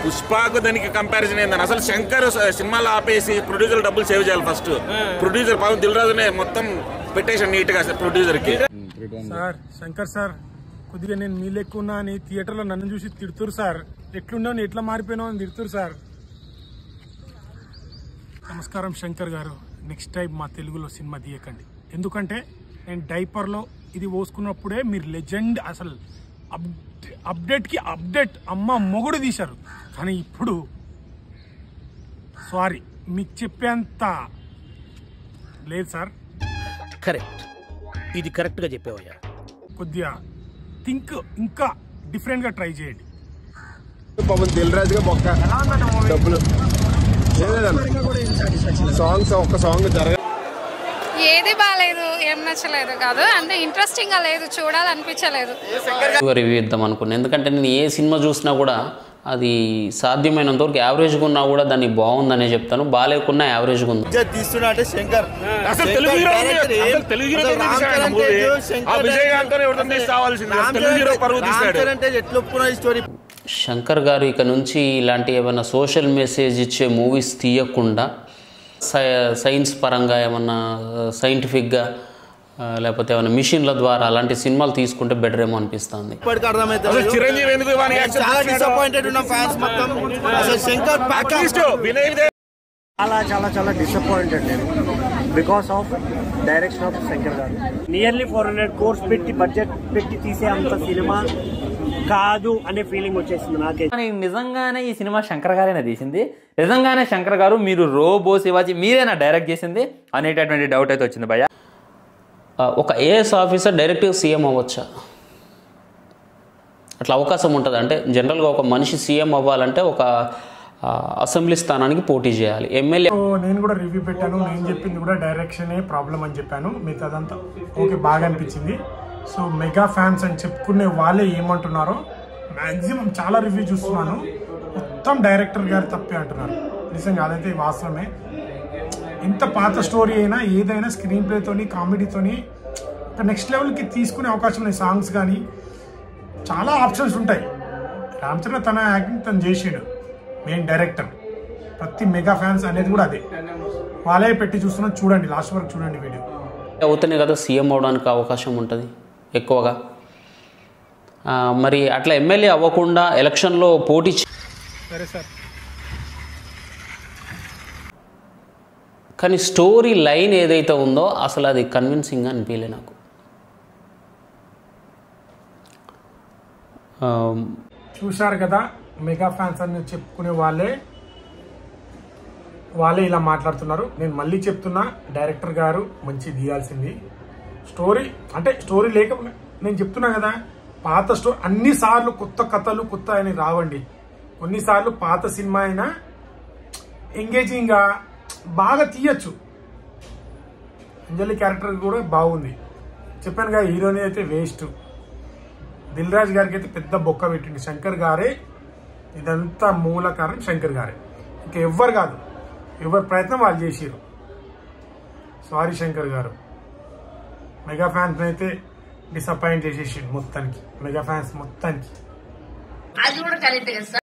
పుష్పకు దానికి కంపారిజన్ ఏందని అసలు శంకర్ సినిమాలో ఆపేసి ప్రొడ్యూసర్ డబ్బులు సేవ్ చేయాలి ఫస్ట్. ప్రొడ్యూసర్ పాపం దిల్ రాజునే మొత్తం పెట్టేసాను నీట్ గా ప్రొడ్యూసర్ కి. సార్ శంకర్ సార్ కొద్దిగా నేను మీ లెక్కున్నా అని థియేటర్లో నన్ను చూసి తిడుతురు సార్. ఎట్లున్నావు నీ ఎట్లా మారిపోయినావు అని తిడుతురు సార్. నమస్కారం శంకర్ గారు, నెక్స్ట్ టైం మా తెలుగులో సినిమా తీయకండి. ఎందుకంటే నేను డైపర్లో ఇది పోసుకున్నప్పుడే మీరు లెజెండ్, అసలు అప్డేట్కి అప్డేట్ అమ్మ మొగుడు తీశారు. కానీ ఇప్పుడు సారీ మీకు చెప్పేంత లేదు సార్. కరెక్ట్, ఇది కరెక్ట్గా చెప్పావయ్యా. కొద్దిగా థింక్ ఇంకా డిఫరెంట్గా ట్రై చేయండి. పవన్ దిల్ రాజుగా బొక్క డబ్బులు సాంగ్స్ ఒక్క సాంగ్ జరగ ఏది బాగాలేదు, ఏం నచ్చలేదు కాదు, అంటే ఇంట్రెస్టింగ్ గా లేదు, చూడాలనిపించలేదు. రివ్యూ ఇద్దాం అనుకున్నాను. ఎందుకంటే నేను ఏ సినిమా చూసినా కూడా అది సాధ్యమైనంత వరకు యావరేజ్గా ఉన్నా కూడా దాన్ని బాగుందనే చెప్తాను, బాగాలేకున్నా యావరేజ్గా ఉంది. తీస్తున్నాడే శంకర్ శంకర్ గారు ఇక నుంచి ఇలాంటి ఏమైనా సోషల్ మెసేజ్ ఇచ్చే మూవీస్ తీయకుండా సైన్స్ పరంగా ఏమన్నా సైంటిఫిక్గా లేకపోతే ఏమైనా మిషన్ల ద్వారా అలాంటి సినిమాలు తీసుకుంటే బెటర్ ఏమో అనిపిస్తుంది. చాలా చాలా డిసప్పాయింటెడ్ నేను because of direction of Shankar గారు. నియర్లీ 400 crores పెట్టి బడ్జెట్ పెట్టి తీసే అంత సినిమా కాదు అనే ఫీలింగ్ వచ్చేసింది నాకైతే. నిజంగానే ఈ సినిమా శంకర్ గారైనా తీసింది, నిజంగానే శంకర్ గారు మీరు రోబో శివాజీ మీరేనా డైరెక్ట్ చేసింది అనేటటువంటి డౌట్ అయితే వచ్చింది భయ్య. ఒక ఏఎస్ ఆఫీసర్ డైరెక్ట్గా సీఎం అవ్వచ్చా? అట్లా అవకాశం ఉంటుంది. అంటే జనరల్గా ఒక మనిషి సీఎం అవ్వాలంటే ఒక అసెంబ్లీ స్థానానికి పోటీ చేయాలి. ఎమ్మెల్యే నేను కూడా రివ్యూ పెట్టాను, నేను చెప్పింది కూడా డైరెక్షనే ప్రాబ్లం అని చెప్పాను. మిగతాదంతా ఓకే బాగా అనిపించింది. సో మెగా ఫ్యాన్స్ అని చెప్పుకునే వాళ్ళే ఏమంటున్నారో మ్యాక్సిమం చాలా రివ్యూ చూస్తున్నాను, మొత్తం డైరెక్టర్ గారు తప్పే అంటున్నారు. నిజంగా అదైతే వాస్తవమే. ఎంత పాత స్టోరీ అయినా ఏదైనా స్క్రీన్ ప్లేతోని కామెడీతోని ఒక నెక్స్ట్ లెవెల్కి తీసుకునే అవకాశం ఉన్నాయి. సాంగ్స్ కానీ చాలా ఆప్షన్స్ ఉంటాయి. రామ్ చరణ్ తన యాక్టింగ్ తను చేసాడు, మెయిన్ డైరెక్టర్. ప్రతి మెగా ఫ్యాన్స్ అనేది కూడా అదే, వాళ్ళే పెట్టి చూస్తున్నారు. చూడండి, లాస్ట్ వరకు చూడండి వీడియో. అవుతనే కదా సీఎం అవడానికి అవకాశం ఉంటుంది ఎక్కువగా. మరి అట్లా ఎమ్మెల్యే అవ్వకుండా ఎలక్షన్లో పోటీ సరే సార్. కానీ స్టోరీ లైన్ ఏదైతే ఉందో అసలు అది కన్విన్సింగ్గా అనిపించలే నాకు. చూశారు కదా, మెగా ఫ్యాన్స్ అని చెప్పుకునే వాళ్ళే ఇలా మాట్లాడుతున్నారు. నేను మళ్ళీ చెప్తున్నా, డైరెక్టర్ గారు మంచి తీయాల్సింది. స్టోరీ అంటే స్టోరీ లేక నేను చెప్తున్నా కదా, పాత స్టోరీ అన్నిసార్లు కొత్త కథలు కొత్త అని రావండి. కొన్నిసార్లు పాత సినిమా అయినా ఎంగేజింగ్గా బాగా తీయచ్చు. అంజలి క్యారెక్టర్ కూడా బాగుంది. చెప్పాను కదా, హీరోని అయితే వేస్ట్. దిల్ రాజు గారికి అయితే పెద్ద బొక్క పెట్టింది. శంకర్ గారే ఇదంతా మూల కారణం, శంకర్ గారే, ఇంకా ఎవ్వరు కాదు. ఎవరి ప్రయత్నం వాళ్ళు చేసిరు. సారీ శంకర్ గారు. మెగా ఫ్యాన్స్ అయితే డిసప్పాయింట్ చేసేసి మొత్తానికి, మెగా ఫ్యాన్స్ మొత్తానికి. అది కూడా కరెక్ట్ కదా సార్.